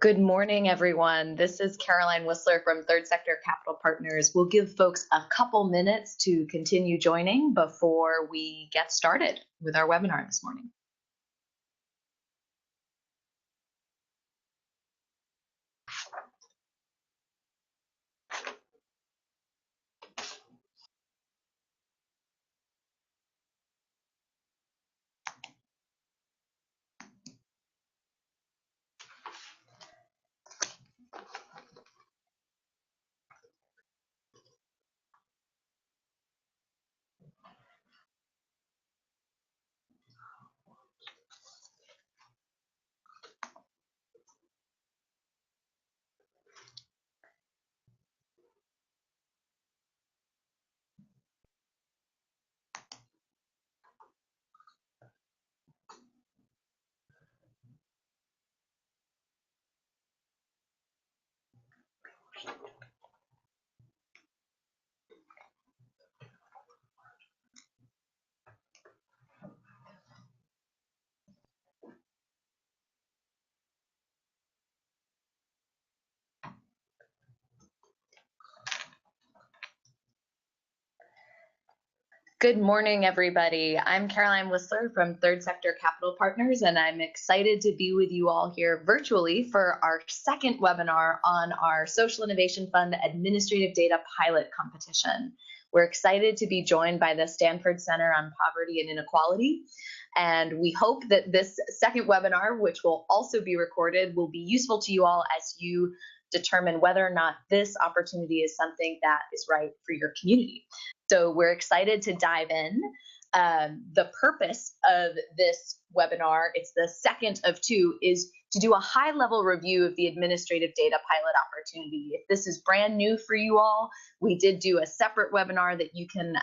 Good morning, everyone. This is Caroline Whistler from Third Sector Capital Partners. We'll give folks a couple minutes to continue joining before we get started with our webinar this morning. Good morning, everybody. I'm Caroline Whistler from Third Sector Capital Partners, and I'm excited to be with you all here virtually for our second webinar on our Social Innovation Fund Administrative Data Pilot Competition. We're excited to be joined by the Stanford Center on Poverty and Inequality, and we hope that this second webinar, which will also be recorded, will be useful to you all as you determine whether or not this opportunity is something that is right for your community. So we're excited to dive in. The purpose of this webinar, it's the second of two, is to do a high-level review of the administrative data pilot opportunity. If this is brand new for you all, we did do a separate webinar that you can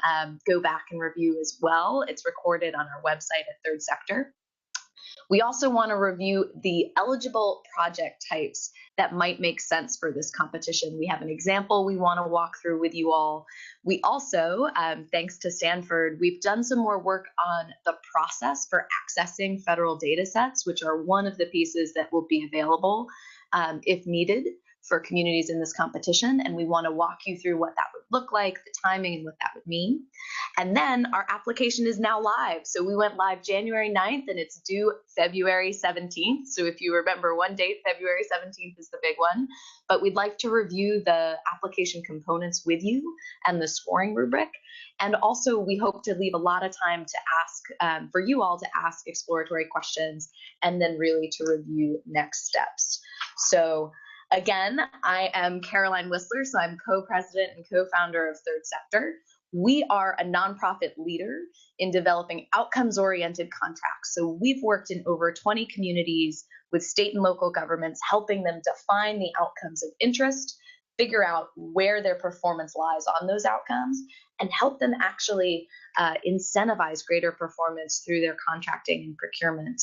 go back and review as well. It's recorded on our website at Third Sector. We also want to review the eligible project types that might make sense for this competition. We have an example we want to walk through with you all. We also, thanks to Stanford, we've done some more work on the process for accessing federal data sets, which are one of the pieces that will be available if needed for communities in this competition, and we want to walk you through what that would look like, the timing, and what that would mean. And then our application is now live. So we went live January 9th, and it's due February 17th. So if you remember one date, February 17th is the big one. But we'd like to review the application components with you and the scoring rubric. And also, we hope to leave a lot of time to ask, for you all to ask exploratory questions, and then really to review next steps. So again, I am Caroline Whistler, so I'm co-president and co-founder of Third Sector. We are a nonprofit leader in developing outcomes-oriented contracts. So we've worked in over 20 communities with state and local governments, helping them define the outcomes of interest, figure out where their performance lies on those outcomes, and help them actually incentivize greater performance through their contracting and procurement.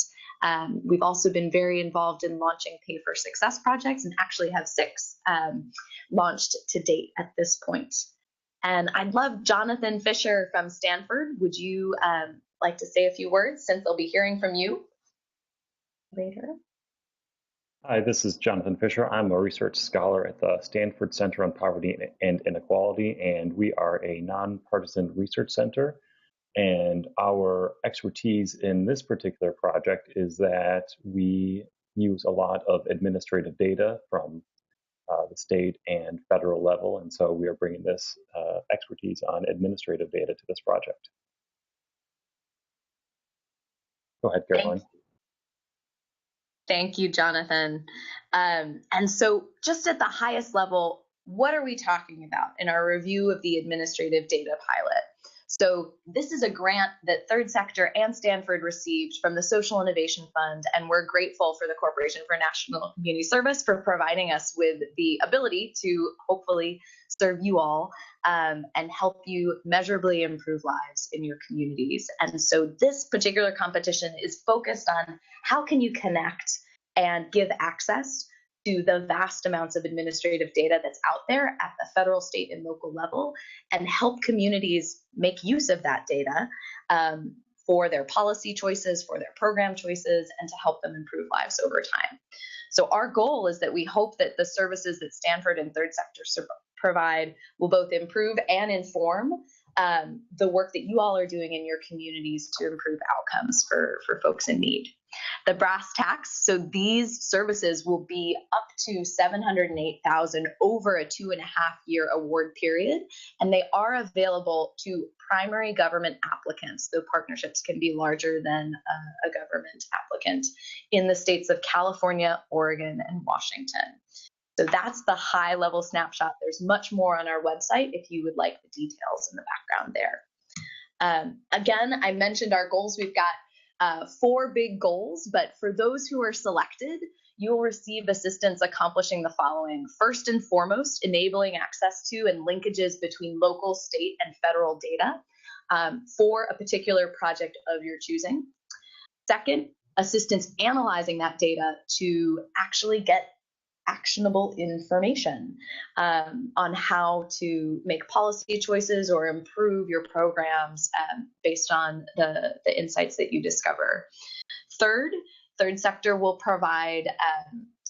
We've also been very involved in launching Pay for Success projects and actually have 6 launched to date at this point. And I'd love Jonathan Fisher from Stanford. Would you like to say a few words, since they'll be hearing from you later? Hi, this is Jonathan Fisher. I'm a research scholar at the Stanford Center on Poverty and Inequality, and we are a nonpartisan research center. And our expertise in this particular project is that we use a lot of administrative data from the state and federal level, and so we are bringing this expertise on administrative data to this project. Go ahead, Caroline. Thank you, Jonathan. And so just at the highest level, what are we talking about in our review of the administrative data pilot? So this is a grant that Third Sector and Stanford received from the Social Innovation Fund, and we're grateful for the Corporation for National Community Service for providing us with the ability to hopefully serve you all and help you measurably improve lives in your communities. And so this particular competition is focused on how can you connect and give access to the vast amounts of administrative data that's out there at the federal, state, and local level, and help communities make use of that data for their policy choices, for their program choices, and to help them improve lives over time. So our goal is that we hope that the services that Stanford and third sector provide will both improve and inform the work that you all are doing in your communities to improve outcomes for folks in need. The brass tacks, so these services will be up to $708,000 over a 2.5-year award period, and they are available to primary government applicants, though partnerships can be larger than a government applicant, in the states of California, Oregon, and Washington. So that's the high level snapshot. There's much more on our website if you would like the details in the background there. Again, I mentioned our goals. We've got 4 big goals, but for those who are selected, you will receive assistance accomplishing the following. First and foremost, enabling access to and linkages between local, state, and federal data for a particular project of your choosing. Second, assistance analyzing that data to actually get actionable information on how to make policy choices or improve your programs based on the insights that you discover. Third sector will provide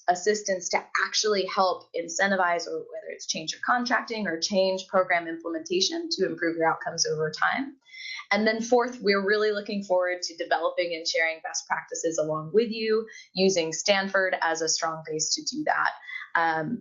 assistance to actually help incentivize, or whether it's change your contracting or change program implementation to improve your outcomes over time. And then fourth, we're really looking forward to developing and sharing best practices along with you, using Stanford as a strong base to do that.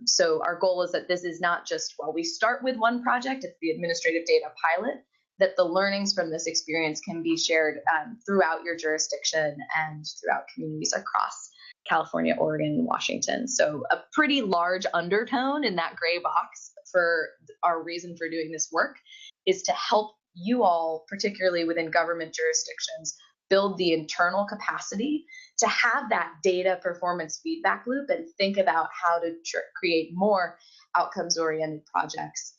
So our goal is that this is not just, well, we start with one project, it's the administrative data pilot, that the learnings from this experience can be shared throughout your jurisdiction and throughout communities across California, Oregon, and Washington. So a pretty large undertone in that gray box for our reason for doing this work is to help you all, particularly within government jurisdictions, build the internal capacity to have that data performance feedback loop and think about how to create more outcomes-oriented projects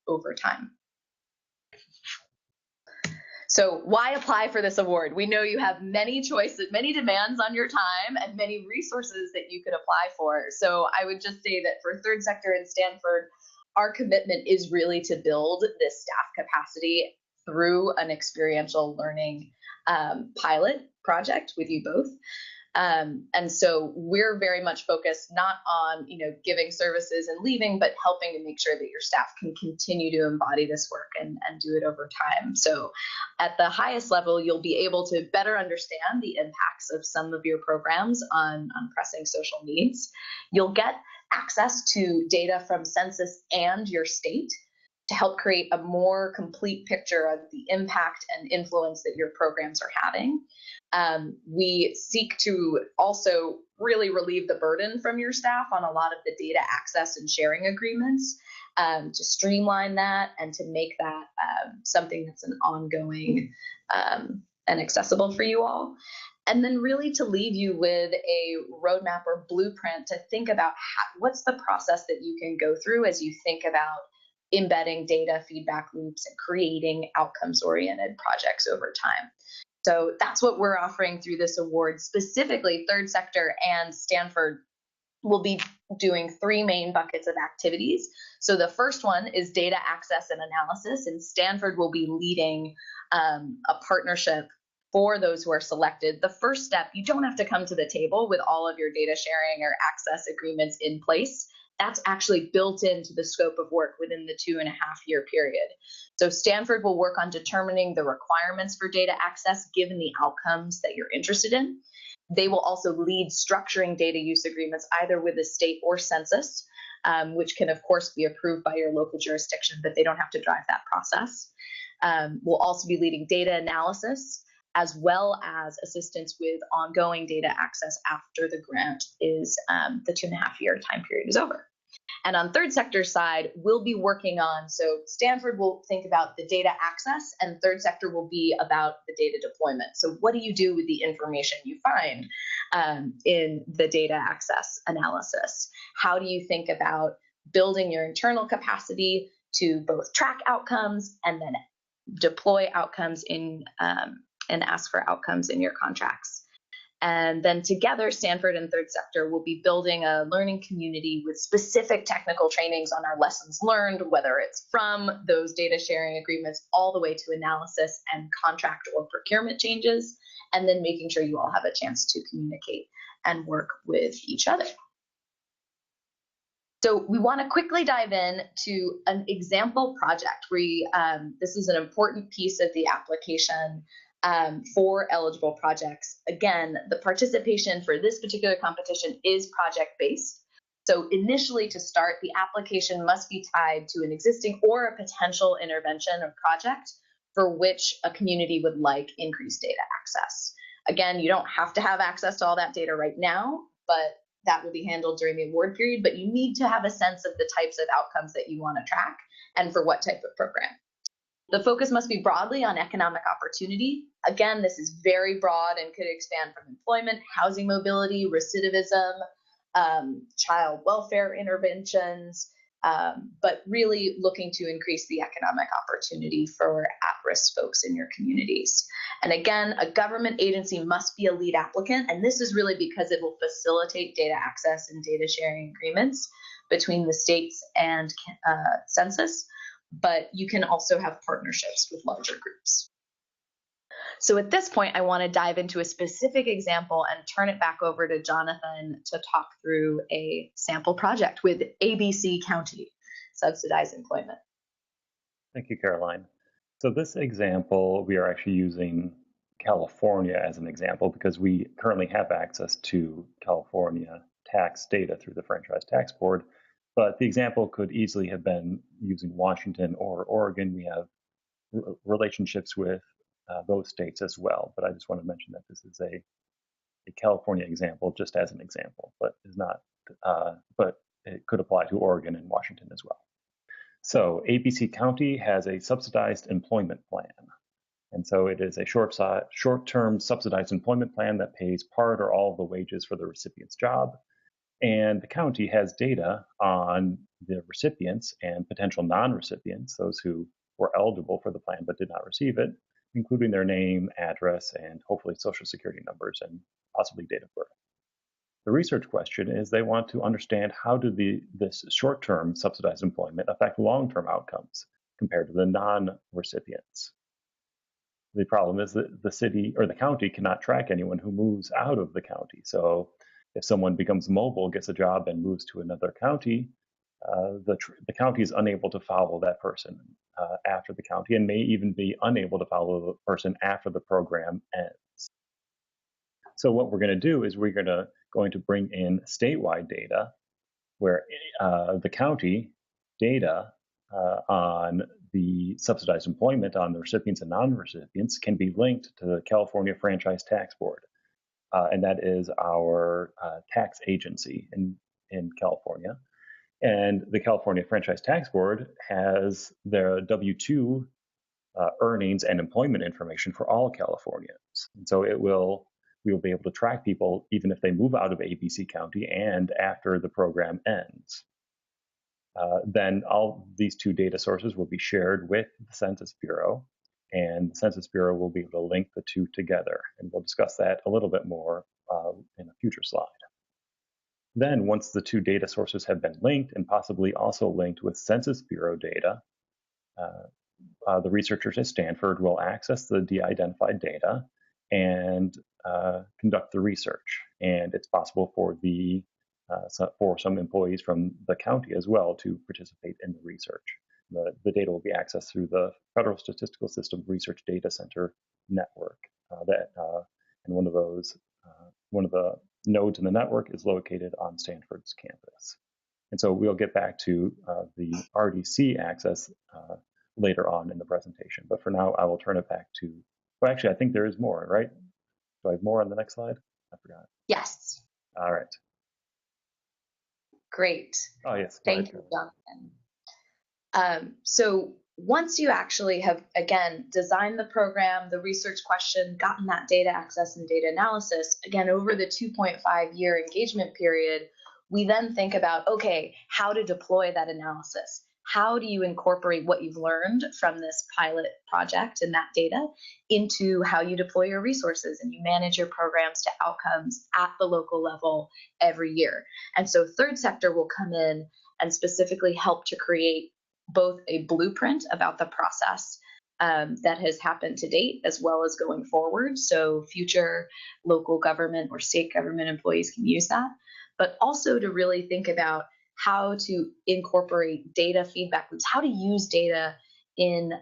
over time. So why apply for this award? We know you have many choices, many demands on your time, and many resources that you could apply for. So I would just say that for third sector and Stanford, our commitment is really to build this staff capacity through an experiential learning pilot project with you both. And so we're very much focused not on, giving services and leaving, but helping to make sure that your staff can continue to embody this work and do it over time. So at the highest level, you'll be able to better understand the impacts of some of your programs on pressing social needs. You'll get access to data from census and your state to help create a more complete picture of the impact and influence that your programs are having. We seek to also really relieve the burden from your staff on a lot of the data access and sharing agreements, to streamline that and to make that something that's an ongoing and accessible for you all. And then really to leave you with a roadmap or blueprint to think about what's the process that you can go through as you think about embedding data feedback loops and creating outcomes-oriented projects over time. So that's what we're offering through this award. Specifically, third sector and Stanford will be doing 3 main buckets of activities. So the first one is data access and analysis, and Stanford will be leading a partnership for those who are selected. The first step, you don't have to come to the table with all of your data sharing or access agreements in place. That's actually built into the scope of work within the 2.5-year period. So Stanford will work on determining the requirements for data access given the outcomes that you're interested in. They will also lead structuring data use agreements either with the state or census, which can of course be approved by your local jurisdiction, but they don't have to drive that process. We'll also be leading data analysis, as well as assistance with ongoing data access after the grant is the 2.5-year time period is over. And on third sector side, we'll be working on, so Stanford will think about the data access and third sector will be about the data deployment. So what do you do with the information you find in the data access analysis? How do you think about building your internal capacity to both track outcomes and then deploy outcomes in and ask for outcomes in your contracts? And then together, Stanford and third sector will be building a learning community with specific technical trainings on our lessons learned, whether it's from those data sharing agreements all the way to analysis and contract or procurement changes, and then making sure you all have a chance to communicate and work with each other. So we want to quickly dive in to an example project. This is an important piece of the application for eligible projects. Again, the participation for this particular competition is project-based. So initially, to start, the application must be tied to an existing or a potential intervention or project for which a community would like increased data access. Again, you don't have to have access to all that data right now, but that will be handled during the award period, but you need to have a sense of the types of outcomes that you want to track and for what type of program. The focus must be broadly on economic opportunity. Again, this is very broad and could expand from employment, housing mobility, recidivism, child welfare interventions, but really looking to increase the economic opportunity for at-risk folks in your communities. And again, a government agency must be a lead applicant, and this is really because it will facilitate data access and data sharing agreements between the states and census, but you can also have partnerships with larger groups. So at this point, I want to dive into a specific example and turn it back over to Jonathan to talk through a sample project with ABC County, subsidized employment. Thank you, Caroline. So this example, we are actually using California as an example because we currently have access to California tax data through the Franchise Tax Board, but the example could easily have been using Washington or Oregon. We have relationships with those states as well, but I just want to mention that this is a California example just as an example, but is not, but it could apply to Oregon and Washington as well. So ABC County has a subsidized employment plan. And so it is a short-term subsidized employment plan that pays part or all of the wages for the recipient's job. And the county has data on the recipients and potential non-recipients, those who were eligible for the plan but did not receive it, including their name, address, and hopefully social security numbers and possibly date of birth. The research question is they want to understand how do this short-term subsidized employment affect long-term outcomes compared to the non-recipients. The problem is that the city or the county cannot track anyone who moves out of the county. So if someone becomes mobile, gets a job, and moves to another county, the county is unable to follow that person after the county, and may even be unable to follow the person after the program ends. So what we're going to do is we're going to bring in statewide data where the county data on the subsidized employment on the recipients and non-recipients can be linked to the California Franchise Tax Board. And that is our tax agency in California. And the California Franchise Tax Board has their W-2 earnings and employment information for all Californians. And so we will be able to track people even if they move out of ABC County and after the program ends. Then all these two data sources will be shared with the Census Bureau, and the Census Bureau will be able to link the two together. And we'll discuss that a little bit more in a future slide. Then once the two data sources have been linked and possibly also linked with Census Bureau data, the researchers at Stanford will access the de-identified data and conduct the research. And it's possible for some employees from the county as well to participate in the research. The data will be accessed through the Federal Statistical System Research Data Center network. And one of the nodes in the network is located on Stanford's campus. And so we'll get back to the RDC access later on in the presentation. But for now, I will turn it back to, well, actually, I think there is more, right? Do I have more on the next slide? I forgot. Yes. All right. Great. Oh, yes. Thank you, Jonathan. So once you actually have, again, designed the program, the research question, gotten that data access and data analysis, again, over the 2.5-year engagement period, we then think about, okay, how to deploy that analysis. How do you incorporate what you've learned from this pilot project and that data into how you deploy your resources and you manage your programs to outcomes at the local level every year? And so third sector will come in and specifically help to create both a blueprint about the process that has happened to date as well as going forward. So future local government or state government employees can use that, but also to really think about how to incorporate data feedback loops, how to use data in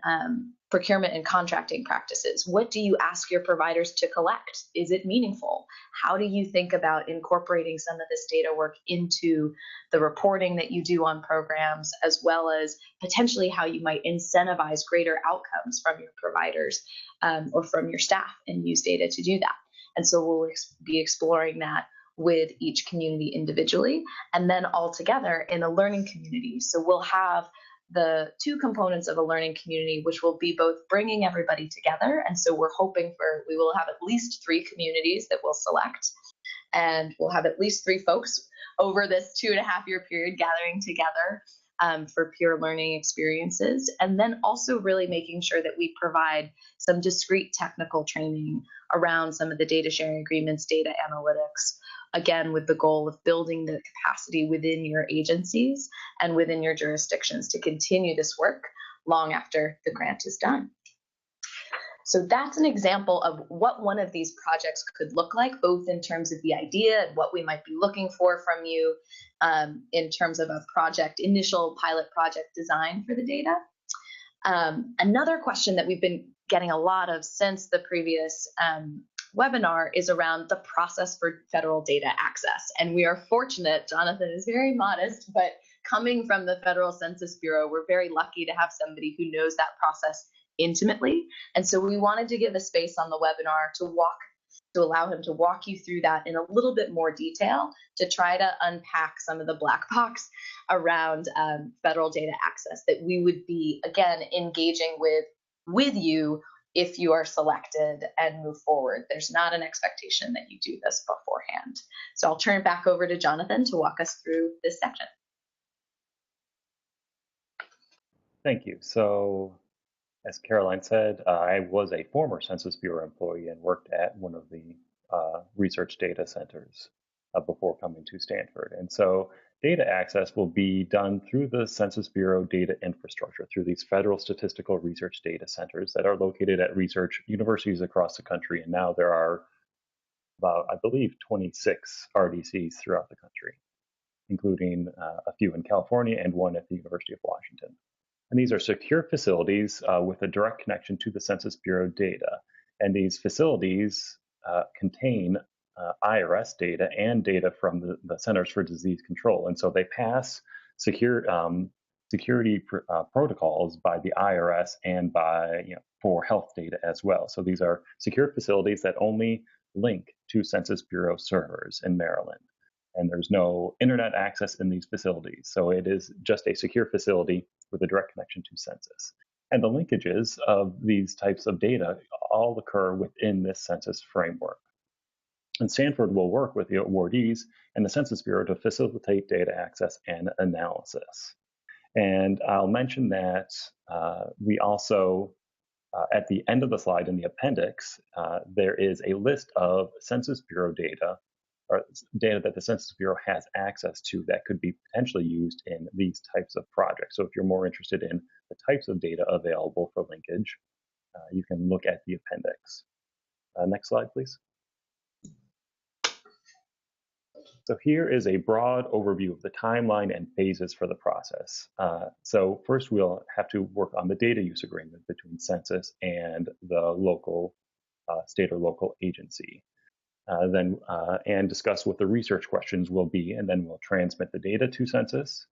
procurement and contracting practices. What do you ask your providers to collect? Is it meaningful? How do you think about incorporating some of this data work into the reporting that you do on programs, as well as potentially how you might incentivize greater outcomes from your providers or from your staff and use data to do that? And so we'll be exploring that with each community individually and then all together in a learning community. So we'll have the two components of a learning community, which will be both bringing everybody together. And so we're hoping we will have at least 3 communities that we'll select. And we'll have at least 3 folks over this 2.5-year period gathering together for peer learning experiences. And then also really making sure that we provide some discrete technical training around some of the data sharing agreements, data analytics, again, with the goal of building the capacity within your agencies and within your jurisdictions to continue this work long after the grant is done. So that's an example of what one of these projects could look like, both in terms of the idea and what we might be looking for from you in terms of a initial pilot project design for the data. Another question that we've been getting a lot of since the previous webinar is around the process for federal data access. And we are fortunate, Jonathan is very modest, but coming from the Federal Census Bureau, we're very lucky to have somebody who knows that process intimately. And so we wanted to give a space on the webinar to allow him to walk you through that in a little bit more detail to try to unpack some of the black box around federal data access that we would be, again, engaging with you if you are selected and move forward. There's not an expectation that you do this beforehand. So I'll turn it back over to Jonathan to walk us through this section. Thank you. So as Caroline said, I was a former Census Bureau employee and worked at one of the research data centers before coming to Stanford. And so data access will be done through the Census Bureau data infrastructure, through these federal statistical research data centers that are located at research universities across the country. And now there are about, I believe, 26 RDCs throughout the country, including a few in California and one at the University of Washington. And these are secure facilities with a direct connection to the Census Bureau data. And these facilities contain IRS data and data from the Centers for Disease Control. And so they pass security protocols by the IRS and for health data as well. So these are secure facilities that only link to Census Bureau servers in Maryland. And there's no internet access in these facilities. So it is just a secure facility with a direct connection to census. And the linkages of these types of data all occur within this census framework. And Stanford will work with the awardees and the Census Bureau to facilitate data access and analysis. And I'll mention that we also, at the end of the slide in the appendix, there is a list of Census Bureau data or data that the Census Bureau has access to that could be potentially used in these types of projects. So if you're more interested in the types of data available for linkage, you can look at the appendix. Next slide, please. So here is a broad overview of the timeline and phases for the process. So first we'll have to work on the data use agreement between census and the local, state or local agency. And discuss what the research questions will be, and then we'll transmit the data to census.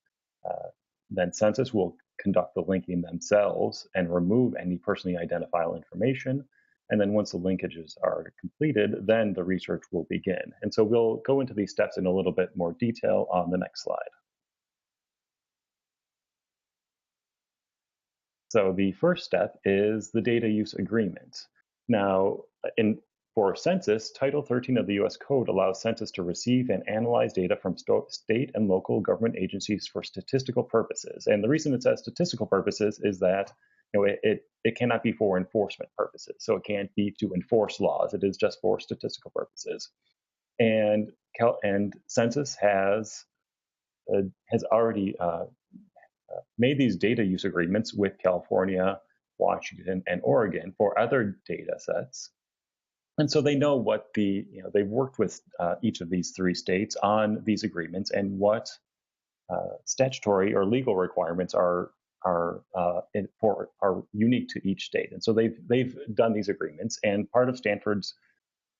Then census will conduct the linking themselves and remove any personally identifiable information. And then once the linkages are completed, then the research will begin. And so we'll go into these steps in a little bit more detail on the next slide. So the first step is the data use agreement. Now, for census, Title 13 of the U.S. Code allows census to receive and analyze data from state and local government agencies for statistical purposes. And the reason it says statistical purposes is that it cannot be for enforcement purposes. So it can't be to enforce laws. It is just for statistical purposes. And census has already made these data use agreements with California, Washington, and Oregon for other data sets. And so they know what they've worked with each of these 3 states on these agreements and what statutory or legal requirements are unique to each state, and so they've done these agreements. And part of Stanford's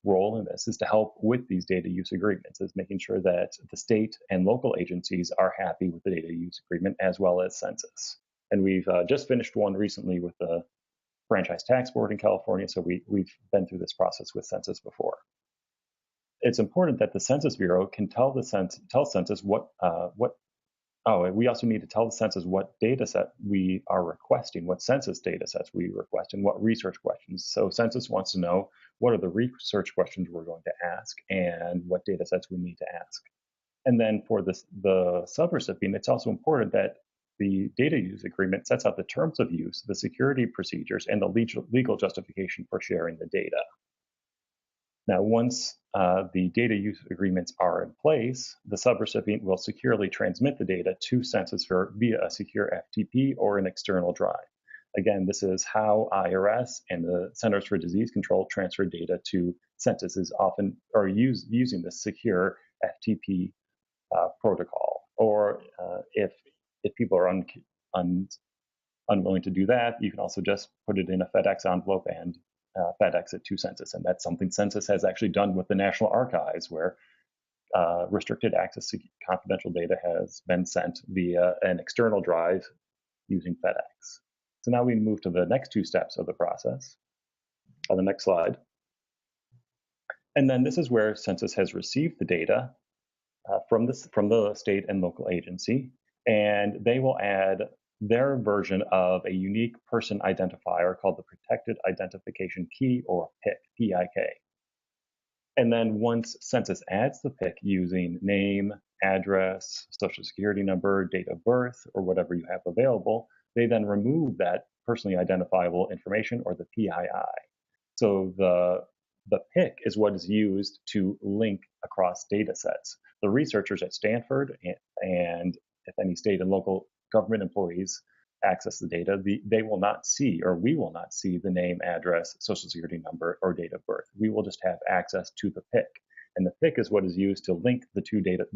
role in this is to help with these data use agreements, is making sure that the state and local agencies are happy with the data use agreement, as well as census. And we've just finished one recently with the Franchise Tax Board in California, so we've been through this process with census before. It's important that the Census Bureau can tell census we also need to tell the census what data set we are requesting, what census data sets we request, and what research questions. So census wants to know what are the research questions we're going to ask and what data sets we need to ask. And then for the subrecipient, it's also important that the data use agreement sets out the terms of use, the security procedures, and the legal justification for sharing the data. Now, once the data use agreements are in place, the subrecipient will securely transmit the data to census via a secure FTP or an external drive. Again, this is how IRS and the Centers for Disease Control transfer data to census, is often using the secure FTP protocol. Or if people are unwilling to do that, you can also just put it in a FedEx envelope and FedEx it to census. And that's something census has actually done with the National Archives, where restricted access to confidential data has been sent via an external drive using FedEx. So now we move to the next two steps of the process. On the next slide. And then this is where census has received the data from the state and local agency, and they will add their version of a unique person identifier called the Protected Identification Key, or PIC, P-I-K. And then once census adds the PIC using name, address, social security number, date of birth, or whatever you have available, they then remove that personally identifiable information, or the PII. So the PIC is what is used to link across data sets. The researchers at Stanford, and if any state and local government employees access the data, they will not see, or we will not see, the name, address, social security number, or date of birth. We will just have access to the PIC. And the PIC is what is used to link the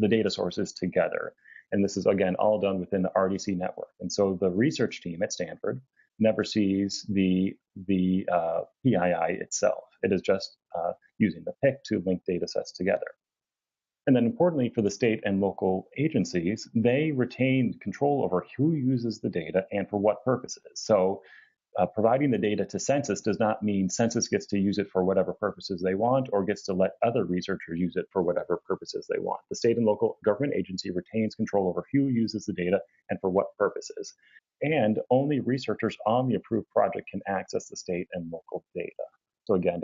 data sources together. And this is, again, all done within the RDC network. And so the research team at Stanford never sees the PII itself. It is just using the PIC to link data sets together. And then importantly, for the state and local agencies, they retain control over who uses the data and for what purposes. So providing the data to census does not mean census gets to use it for whatever purposes they want, or gets to let other researchers use it for whatever purposes they want. The state and local government agency retains control over who uses the data and for what purposes. And only researchers on the approved project can access the state and local data. So again,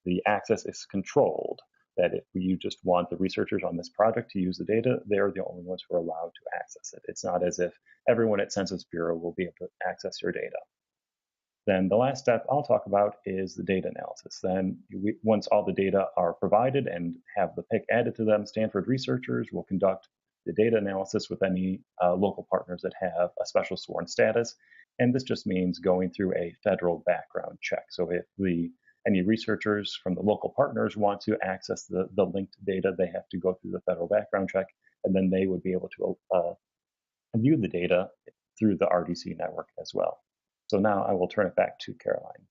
the access is controlled. That if you just want the researchers on this project to use the data, they're the only ones who are allowed to access it. It's not as if everyone at Census Bureau will be able to access your data. Then the last step I'll talk about is the data analysis. Then once all the data are provided and have the PIC added to them, Stanford researchers will conduct the data analysis with any local partners that have a special sworn status. And this just means going through a federal background check. So if any researchers from the local partners want to access the linked data, they have to go through the federal background check, and then they would be able to view the data through the RDC network as well. So now I will turn it back to Caroline.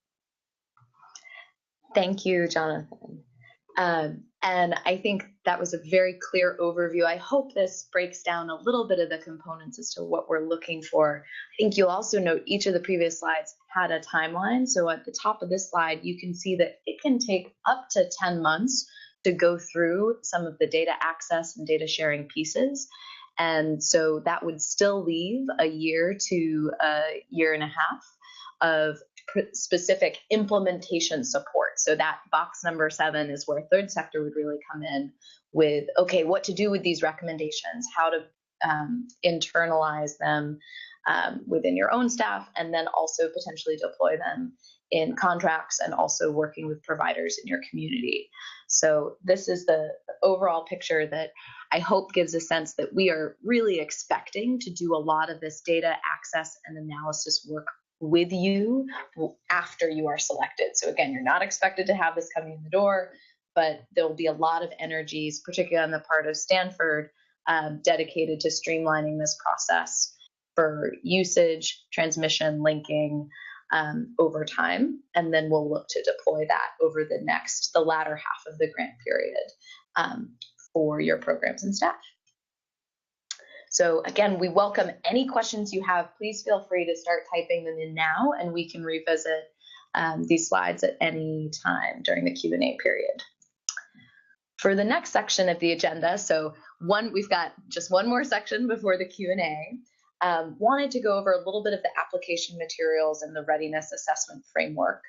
Thank you, Jonathan. And I think that was a very clear overview. I hope this breaks down a little bit of the components as to what we're looking for. I think you'll also note each of the previous slides had a timeline. So at the top of this slide, you can see that it can take up to 10 months to go through some of the data access and data sharing pieces. And so that would still leave a year to a year and a half of specific implementation support. So that box number 7 is where third sector would really come in with, okay, what to do with these recommendations, how to internalize them within your own staff, and then also potentially deploy them in contracts and also working with providers in your community. So this is the overall picture that I hope gives a sense that we are really expecting to do a lot of this data access and analysis work with you after you are selected. So again, you're not expected to have this coming in the door, but there'll be a lot of energies, particularly on the part of Stanford, dedicated to streamlining this process for usage, transmission, linking over time. And then we'll look to deploy that over the latter half of the grant period for your programs and staff. So again, we welcome any questions you have. Please feel free to start typing them in now, and we can revisit these slides at any time during the Q&A period. For the next section of the agenda, we've got just one more section before the Q&A. Wanted to go over a little bit of the application materials and the readiness assessment framework.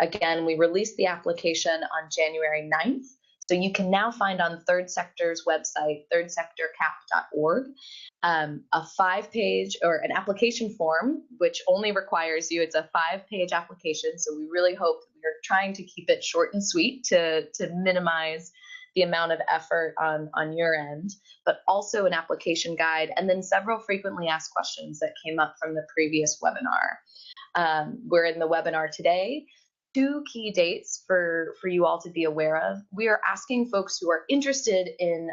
Again, we released the application on January 9th. So you can now find on Third Sector's website, thirdsectorcap.org, a 5-page or an application form, which only requires you, it's a 5-page application. So we really hope we're trying to keep it short and sweet to minimize the amount of effort on your end, but also an application guide, and then several frequently asked questions that came up from the previous webinar. We're in the webinar today. 2 key dates for you all to be aware of. We are asking folks who are interested in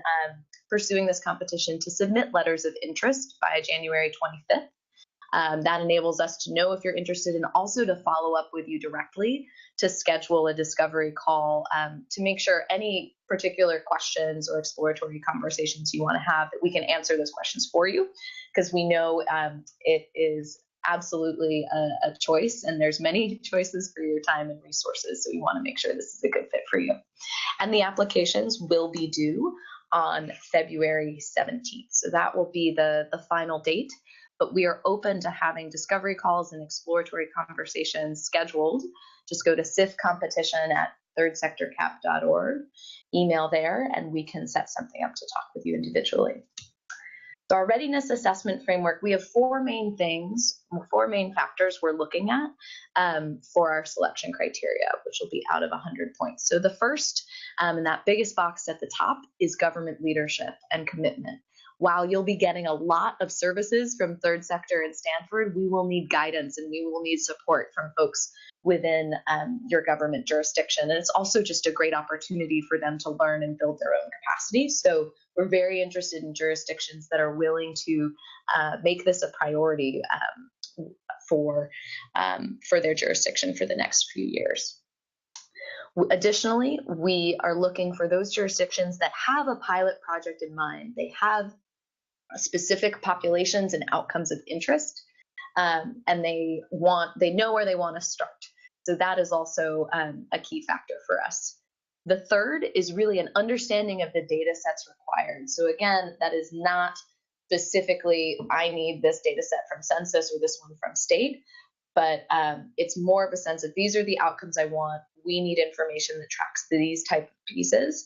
pursuing this competition to submit letters of interest by January 25th. That enables us to know if you're interested and also to follow up with you directly to schedule a discovery call to make sure any particular questions or exploratory conversations you want to have, that we can answer those questions for you, because we know it is absolutely a choice, and there's many choices for your time and resources, so we want to make sure this is a good fit for you. And the applications will be due on February 17th, so that will be the final date, but we are open to having discovery calls and exploratory conversations scheduled. Just go to SIF competition at thirdsectorcap.org, email there, and we can set something up to talk with you individually. So our readiness assessment framework, we have 4 main factors we're looking at for our selection criteria, which will be out of 100 points. So the first, and that biggest box at the top, is government leadership and commitment. While you'll be getting a lot of services from Third Sector and Stanford, we will need guidance and we will need support from folks within your government jurisdiction. And it's also just a great opportunity for them to learn and build their own capacity. So we're very interested in jurisdictions that are willing to make this a priority for their jurisdiction for the next few years. Additionally, we are looking for those jurisdictions that have a pilot project in mind. They have specific populations and outcomes of interest, and they know where they want to start. So that is also a key factor for us. The third is really an understanding of the data sets required. So again, that is not specifically, I need this data set from census or this one from state, but it's more of a sense of these are the outcomes I want. We need information that tracks these type of pieces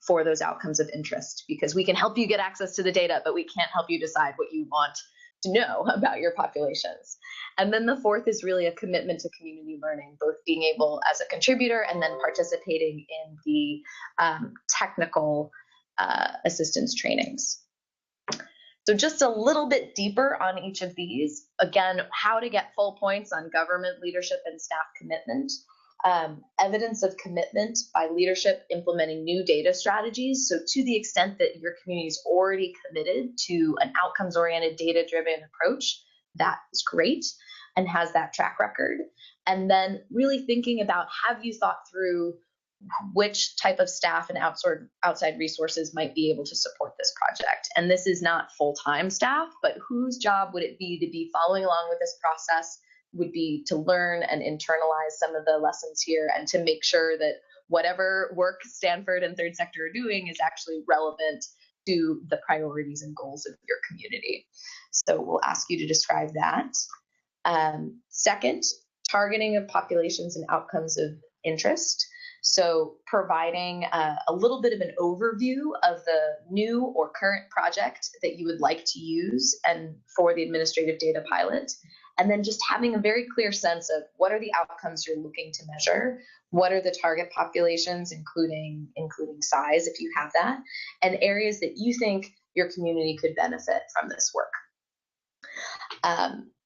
for those outcomes of interest, because we can help you get access to the data, but we can't help you decide what you want to know about your populations. And then the fourth is really a commitment to community learning, both being able as a contributor and then participating in the technical assistance trainings. So just a little bit deeper on each of these. Again, how to get full points on government leadership and staff commitment. Evidence of commitment by leadership implementing new data strategies. So to the extent that your community is already committed to an outcomes-oriented, data-driven approach, that is great and has that track record. And then really thinking about, have you thought through which type of staff and outside resources might be able to support this project? And this is not full-time staff, but whose job would it be to be following along with this process, would be to learn and internalize some of the lessons here and to make sure that whatever work Stanford and Third Sector are doing is actually relevant to the priorities and goals of your community. So we'll ask you to describe that. Second, targeting of populations and outcomes of interest. So providing a little bit of an overview of the new or current project that you would like to use and for the administrative data pilot. And then just having a very clear sense of what are the outcomes you're looking to measure, what are the target populations, including size if you have that, and areas that you think your community could benefit from this work.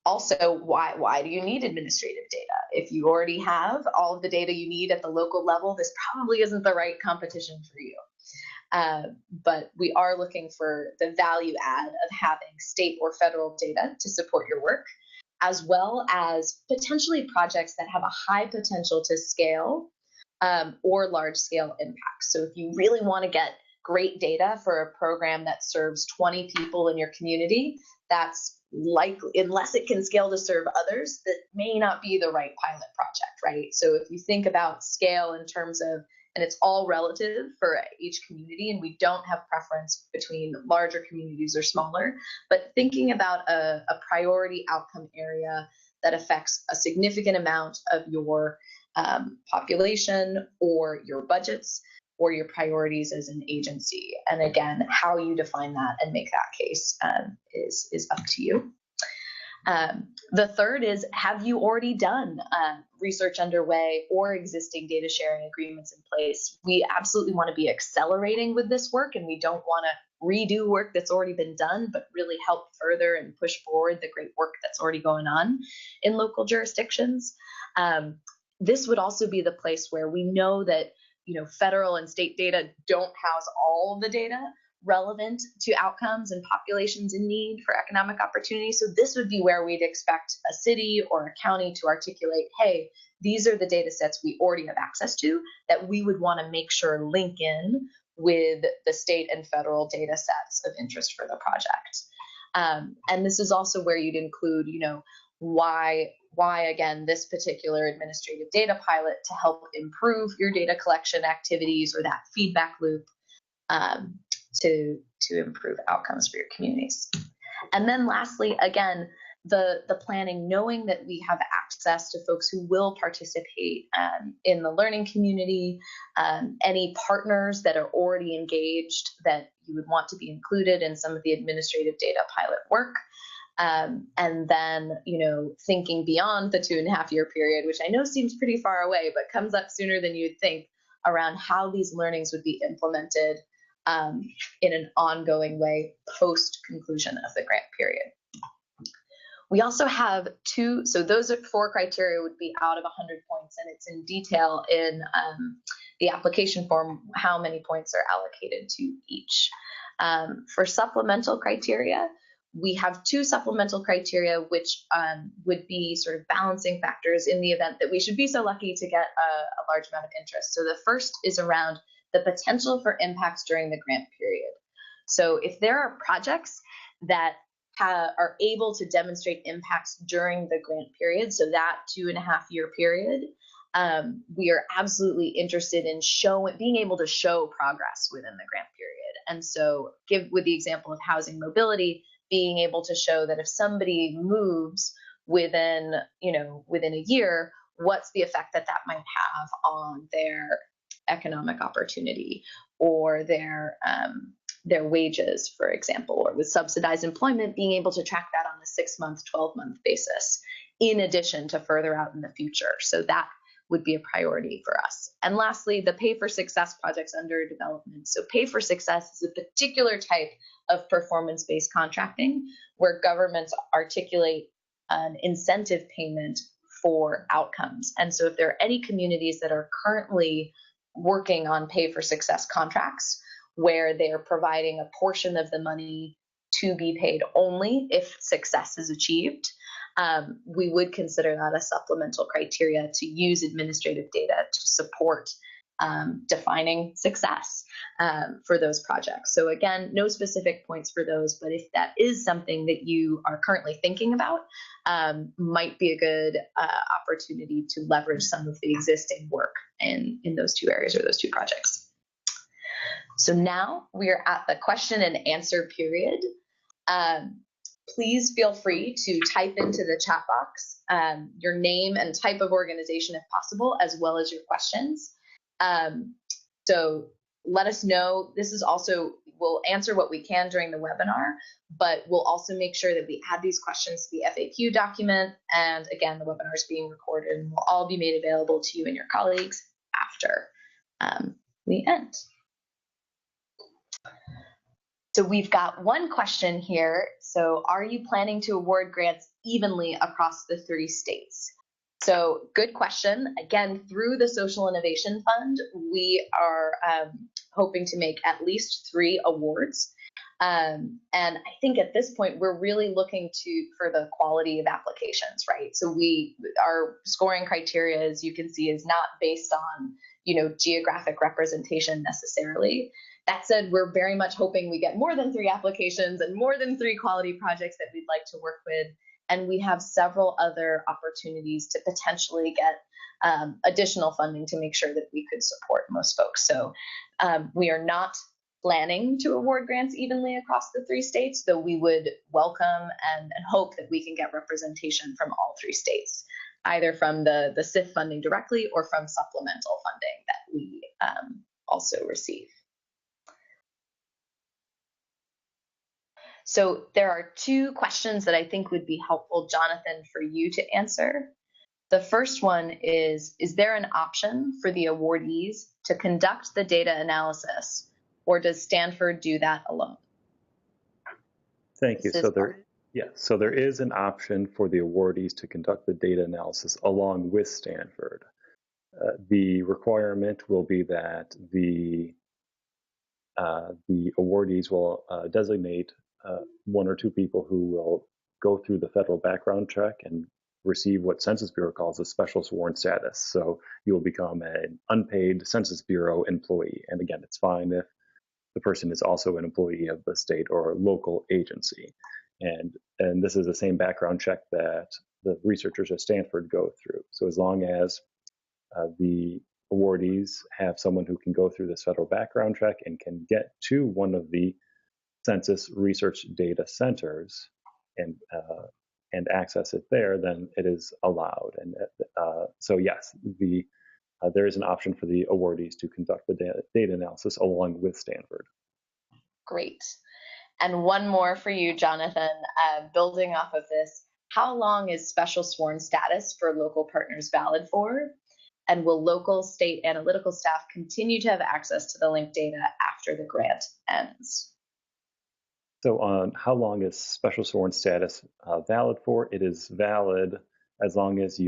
Also, why do you need administrative data? If you already have all of the data you need at the local level, this probably isn't the right competition for you. but we are looking for the value add of having state or federal data to support your work, as well as potentially projects that have a high potential to scale or large scale impacts. So if you really want to get great data for a program that serves 20 people in your community, that's likely, unless it can scale to serve others, that may not be the right pilot project, right? So if you think about scale in terms of, and it's all relative for each community, and we don't have preference between larger communities or smaller, but thinking about a priority outcome area that affects a significant amount of your population or your budgets or your priorities as an agency. And again, how you define that and make that case is up to you. The third is, have you already done research underway or existing data sharing agreements in place? We absolutely want to be accelerating with this work, and we don't want to redo work that's already been done, but really help further and push forward the great work that's already going on in local jurisdictions. This would also be the place where we know that federal and state data don't house all of the data relevant to outcomes and populations in need for economic opportunity. So this would be where we'd expect a city or a county to articulate, hey, these are the data sets we already have access to that we would want to make sure link in with the state and federal data sets of interest for the project. And this is also where you'd include, why again, this particular administrative data pilot to help improve your data collection activities or that feedback loop to improve outcomes for your communities. And then lastly, again, the planning, knowing that we have access to folks who will participate in the learning community, any partners that are already engaged that you would want to be included in some of the administrative data pilot work. And then, thinking beyond the 2.5-year period, which I know seems pretty far away, but comes up sooner than you'd think, around how these learnings would be implemented in an ongoing way post conclusion of the grant period. We also have so those 4 criteria would be out of 100 points, and it's in detail in the application form how many points are allocated to each. For supplemental criteria, we have 2 supplemental criteria, which would be sort of balancing factors in the event that we should be so lucky to get a large amount of interest. So the first is around the potential for impacts during the grant period. So if there are projects that are able to demonstrate impacts during the grant period, so that 2.5-year period, we are absolutely interested in being able to show progress within the grant period. And so with the example of housing mobility, being able to show that if somebody moves within a year, what's the effect that might have on their economic opportunity or their wages, for example, or with subsidized employment, being able to track that on a 6-month, 12-month basis, in addition to further out in the future. So that would be a priority for us. And lastly, the pay for success projects under development. So pay for success is a particular type of performance-based contracting where governments articulate an incentive payment for outcomes. And so if there are any communities that are currently working on pay for success contracts where they are providing a portion of the money to be paid only if success is achieved, we would consider that a supplemental criteria to use administrative data to support defining success for those projects. So again, no specific points for those, but if that is something that you are currently thinking about, might be a good opportunity to leverage some of the existing work in those 2 areas or those 2 projects. So now we are at the question and answer period. Please feel free to type into the chat box your name and type of organization if possible, as well as your questions. So let us know. This is also, we'll answer what we can during the webinar, but we'll also make sure that we add these questions to the FAQ document. And again, the webinar is being recorded and will all be made available to you and your colleagues after we end. So we've got one question here. So are you planning to award grants evenly across the 3 states? So good question. Again, through the Social Innovation Fund, we are hoping to make at least 3 awards. And I think at this point, we're really looking for the quality of applications, right? So our scoring criteria, as you can see, is not based on, geographic representation necessarily. That said, we're very much hoping we get more than 3 applications and more than 3 quality projects that we'd like to work with. And we have several other opportunities to potentially get additional funding to make sure that we could support most folks. So we are not planning to award grants evenly across the 3 states, though we would welcome and hope that we can get representation from all 3 states, either from the SIF funding directly or from supplemental funding that we also receive. So there are 2 questions that I think would be helpful, Jonathan, for you to answer. The first one is there an option for the awardees to conduct the data analysis, or does Stanford do that alone? Thank you. So there is an option for the awardees to conduct the data analysis along with Stanford. The requirement will be that the awardees will designate 1 or 2 people who will go through the federal background check and receive what Census Bureau calls a special sworn status. So you will become an unpaid Census Bureau employee. And again, it's fine if the person is also an employee of the state or local agency. And this is the same background check that the researchers at Stanford go through. So as long as the awardees have someone who can go through this federal background check and can get to one of the census research data centers and access it there, then it is allowed. And so yes, there is an option for the awardees to conduct the data analysis along with Stanford. Great. And one more for you, Jonathan, building off of this, how long is special sworn status for local partners valid for? And will local state analytical staff continue to have access to the linked data after the grant ends? So on how long is special sworn status valid for? It is valid as long as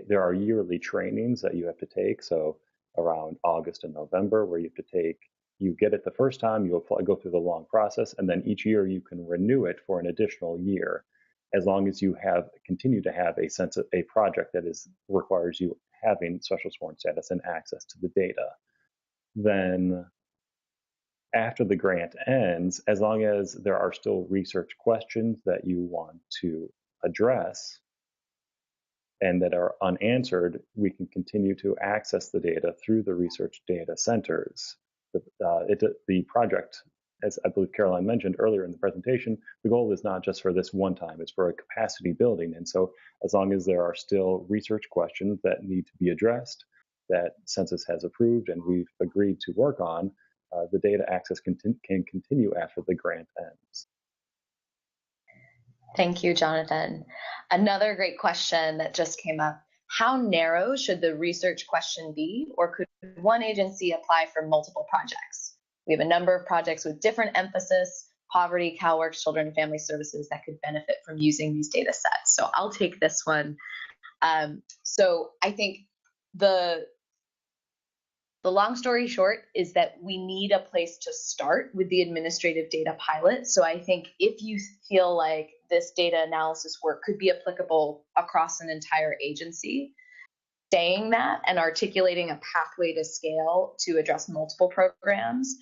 there are yearly trainings that you have to take. So around August and November, where you get it the first time, you go through the long process, and then each year you can renew it for an additional year, as long as you continue to have a project that requires you having special sworn status and access to the data. Then after the grant ends, as long as there are still research questions that you want to address and that are unanswered, we can continue to access the data through the research data centers. The project, as I believe Caroline mentioned earlier in the presentation, the goal is not just for this one time, it's for a capacity building. And so as long as there are still research questions that need to be addressed, that Census has approved and we've agreed to work on, the data access can continue after the grant ends. Thank you, Jonathan. Another great question that just came up. How narrow should the research question be, or could one agency apply for multiple projects? We have a number of projects with different emphasis, poverty, CalWORKs, Children and Family Services that could benefit from using these data sets. So I'll take this one. So I think the long story short is that we need a place to start with the administrative data pilot. So I think if you feel like this data analysis work could be applicable across an entire agency, saying that and articulating a pathway to scale to address multiple programs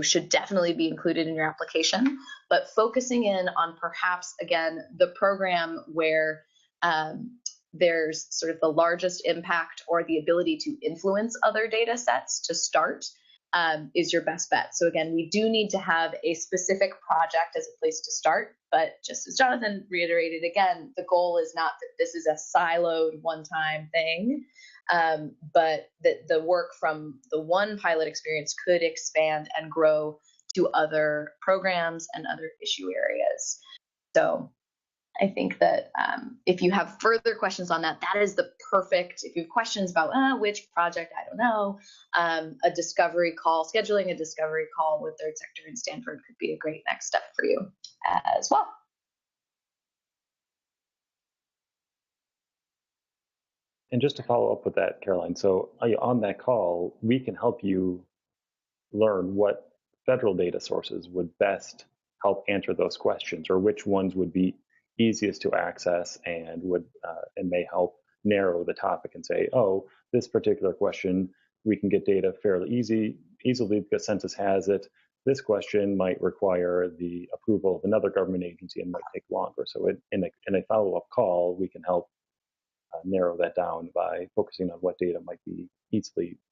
should definitely be included in your application. But focusing in on perhaps, again, the program where there's sort of the largest impact or the ability to influence other data sets to start is your best bet. So again, we do need to have a specific project as a place to start, but just as Jonathan reiterated, again, the goal is not that this is a siloed one-time thing, but that the work from the one pilot experience could expand and grow to other programs and other issue areas. So I think that if you have further questions on that, that is the perfect, if you have questions about which project, I don't know, a discovery call, scheduling a discovery call with Third Sector and Stanford could be a great next step for you as well. And just to follow up with that, Caroline, so on that call, we can help you learn what federal data sources would best help answer those questions, or which ones would be easiest to access and would and may help narrow the topic and say, oh, this particular question we can get data fairly easily because census has it. This question might require the approval of another government agency and might take longer. So in a follow-up call, we can help narrow that down by focusing on what data might be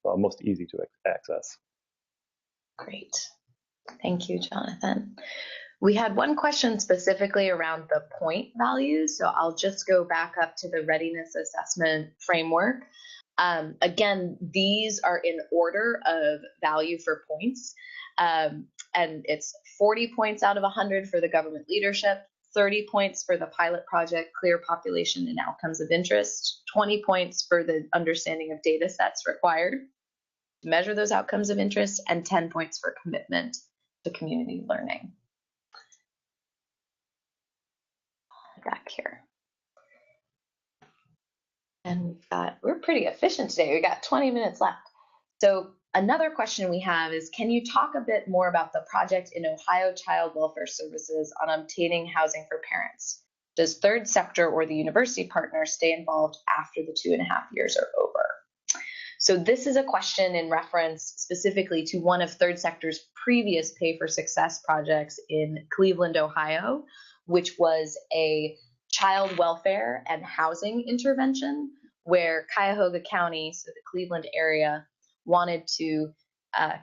most easy to access. Great. Thank you, Jonathan. We had one question specifically around the point values, so I'll just go back up to the readiness assessment framework. Again, these are in order of value for points, and it's 40 points out of 100 for the government leadership, 30 points for the pilot project, clear population and outcomes of interest, 20 points for the understanding of data sets required to measure those outcomes of interest, and 10 points for commitment to community learning. Back here. And we're pretty efficient today. We got 20 minutes left. So another question we have is, can you talk a bit more about the project in Ohio Child Welfare Services on obtaining housing for parents? Does third sector or the university partner stay involved after the 2.5 years are over? So this is a question in reference specifically to one of third sector's previous Pay for Success projects in Cleveland, Ohio, which was a child welfare and housing intervention where Cuyahoga County, so the Cleveland area, wanted to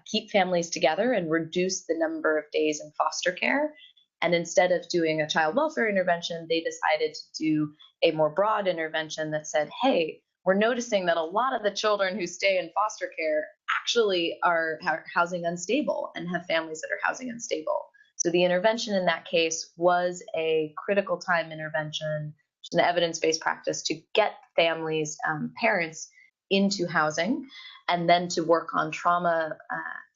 keep families together and reduce the number of days in foster care. And instead of doing a child welfare intervention, they decided to do a more broad intervention that said, hey, we're noticing that a lot of the children who stay in foster care actually are housing unstable and have families that are housing unstable. So the intervention in that case was a critical time intervention, which is an evidence-based practice to get families, parents into housing, and then to work on trauma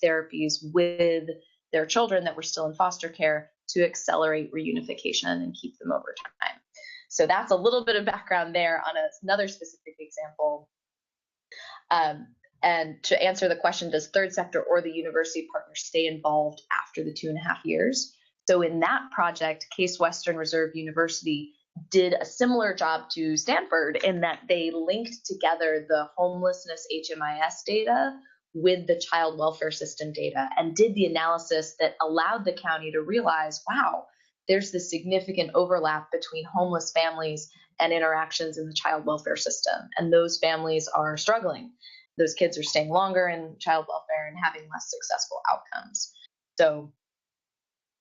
therapies with their children that were still in foster care to accelerate reunification and keep them over time. So that's a little bit of background there on another specific example. And to answer the question, does third sector or the university partner stay involved after the 2.5 years? So in that project, Case Western Reserve University did a similar job to Stanford in that they linked together the homelessness HMIS data with the child welfare system data and did the analysis that allowed the county to realize, wow, there's this significant overlap between homeless families and interactions in the child welfare system. And those families are struggling. Those kids are staying longer in child welfare and having less successful outcomes. So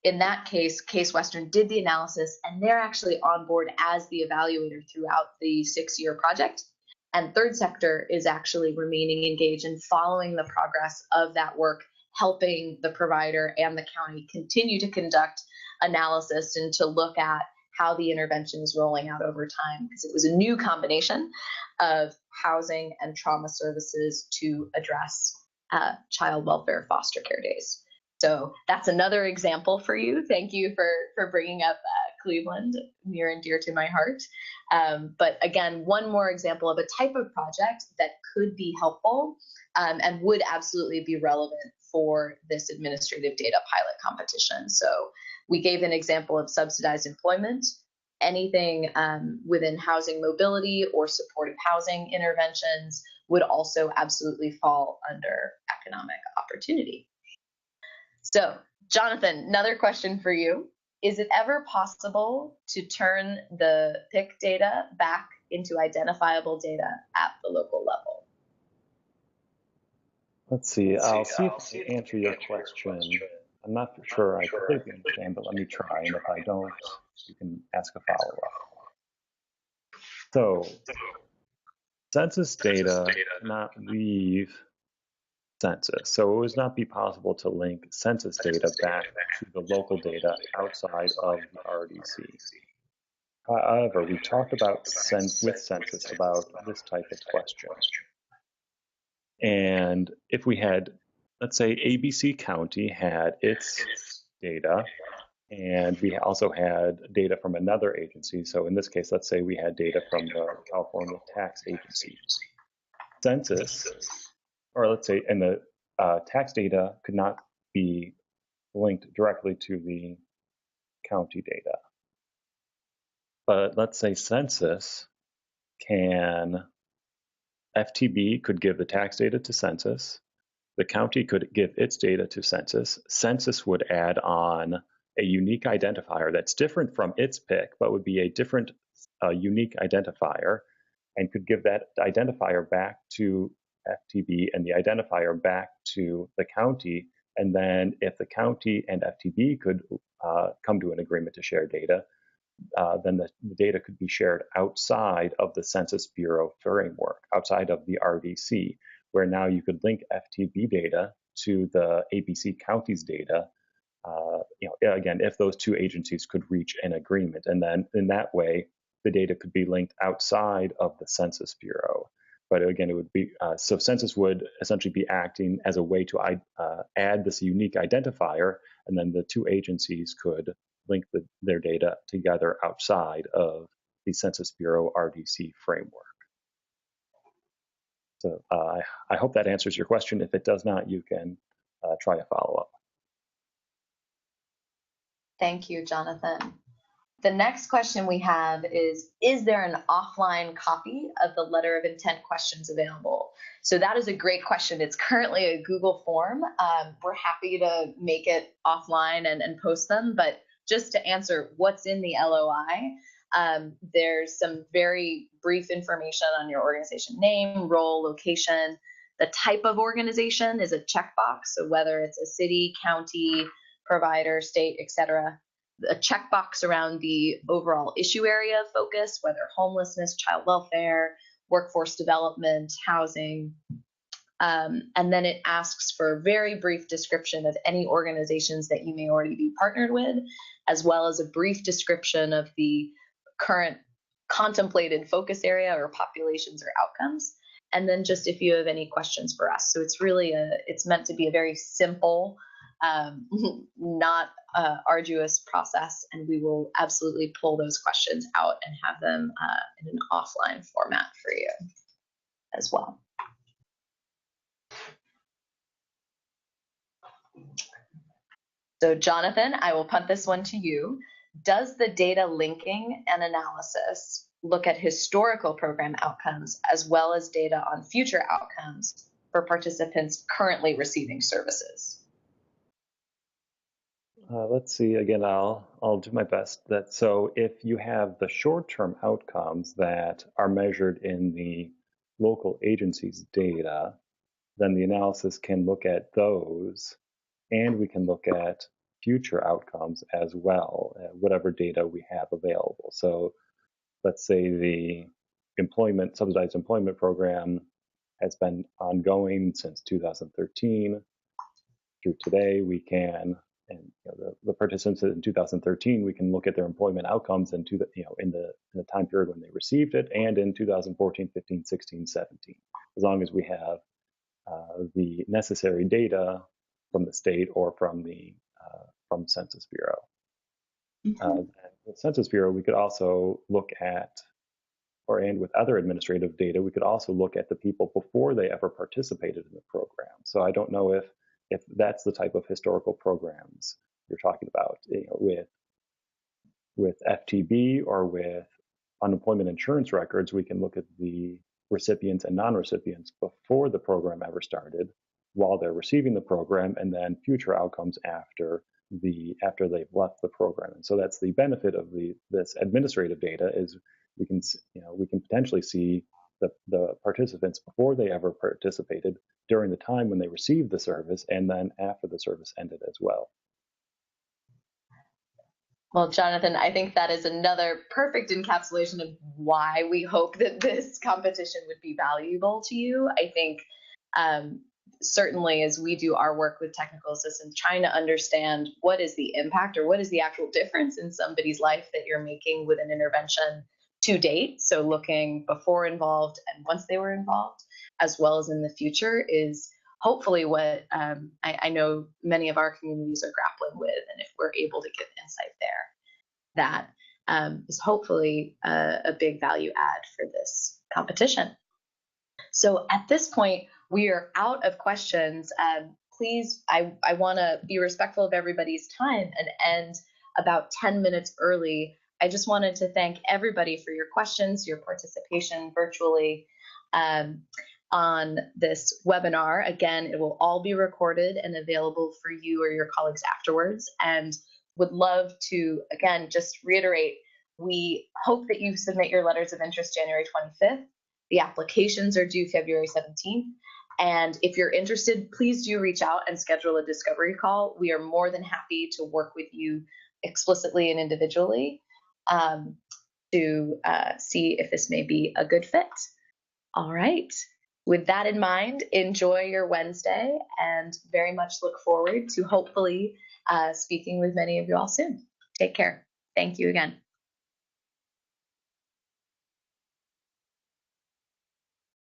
in that case, Case Western did the analysis, and they're actually on board as the evaluator throughout the 6-year project. And third sector is actually remaining engaged and following the progress of that work, helping the provider and the county continue to conduct analysis and to look at how the intervention is rolling out over time, because it was a new combination of housing and trauma services to address child welfare foster care days. So that's another example for you. Thank you for bringing up Cleveland, near and dear to my heart. But again, one more example of a type of project that could be helpful and would absolutely be relevant for this administrative data pilot competition. So we gave an example of subsidized employment. Anything within housing mobility or supportive housing interventions would also absolutely fall under economic opportunity. So, Jonathan, another question for you. Is it ever possible to turn the PIC data back into identifiable data at the local level? Let's see. I'll see if I can answer your question. I'm not for sure I completely understand, but let me try. And if I don't, you can ask a follow-up. So, census data cannot leave census. So it would not be possible to link census data back to the local data outside of the RDC. However, we talked about with census about this type of question. And if we had, let's say ABC County had its data And we also had data from another agency. So in this case, let's say we had data from the California Tax Agency. Census, or let's say, and the tax data could not be linked directly to the county data. But let's say census FTB could give the tax data to census. The county could give its data to census. Census would add on a unique identifier that's different from its pick, but would be a different unique identifier, and could give that identifier back to FTB and the identifier back to the county. And then if the county and FTB could come to an agreement to share data, then the data could be shared outside of the Census Bureau framework, outside of the RDC, where now you could link FTB data to the ABC counties data, again, if those two agencies could reach an agreement. And then in that way, the data could be linked outside of the Census Bureau. But again, it would be, so Census would essentially be acting as a way to add this unique identifier, and then the two agencies could link their data together outside of the Census Bureau RDC framework. So I hope that answers your question. If it does not, you can try a follow-up. Thank you, Jonathan. The next question we have is there an offline copy of the letter of intent questions available? So that is a great question. It's currently a Google form. We're happy to make it offline and post them, but just to answer what's in the LOI, there's some very brief information on your organization name, role, location. The type of organization is a checkbox, so whether it's a city, county, provider, state, etc. A checkbox around the overall issue area of focus, whether homelessness, child welfare, workforce development, housing. And then it asks for a very brief description of any organizations that you may already be partnered with, as well as a brief description of the current contemplated focus area or populations or outcomes. And then just if you have any questions for us. So it's really it's meant to be a very simple, not arduous process, and we will absolutely pull those questions out and have them in an offline format for you as well. So Jonathan, I will punt this one to you. Does the data linking and analysis look at historical program outcomes as well as data on future outcomes for participants currently receiving services? Let's see, again, I'll do my best. So if you have the short-term outcomes that are measured in the local agency's data, then the analysis can look at those, and we can look at future outcomes as well, whatever data we have available. So let's say the subsidized employment program has been ongoing since 2013 through today. We can, and the participants in 2013, we can look at their employment outcomes in the time period when they received it, and in 2014, 15, 16, 17, as long as we have the necessary data from the state or from the Census Bureau. Mm-hmm. The Census Bureau, we could also look at, and with other administrative data, we could also look at the people before they ever participated in the program. So I don't know if that's the type of historical programs you're talking about, with FTB or with unemployment insurance records. We can look at the recipients and non-recipients before the program ever started, while they're receiving the program, and then future outcomes after they've left the program. And so that's the benefit of this administrative data, is we can potentially see the participants before they ever participated, during the time when they received the service, and then after the service ended as well. Well, Jonathan, I think that is another perfect encapsulation of why we hope that this competition would be valuable to you. I think certainly as we do our work with technical assistants, trying to understand what is the impact or what is the actual difference in somebody's life that you're making with an intervention to date. So looking before involved and once they were involved, as well as in the future, is hopefully what I know many of our communities are grappling with. And if we're able to give insight there, that is hopefully a big value add for this competition. So at this point, we are out of questions. Please, I want to be respectful of everybody's time and end about 10 minutes early. I just wanted to thank everybody for your questions, your participation virtually on this webinar. Again, it will all be recorded and available for you or your colleagues afterwards. And would love to, again, just reiterate, we hope that you submit your letters of interest January 25th. The applications are due February 17th. And if you're interested, please do reach out and schedule a discovery call. We are more than happy to work with you explicitly and individually to see if this may be a good fit. All right. With that in mind, enjoy your Wednesday and very much look forward to hopefully speaking with many of you all soon. Take care. Thank you again.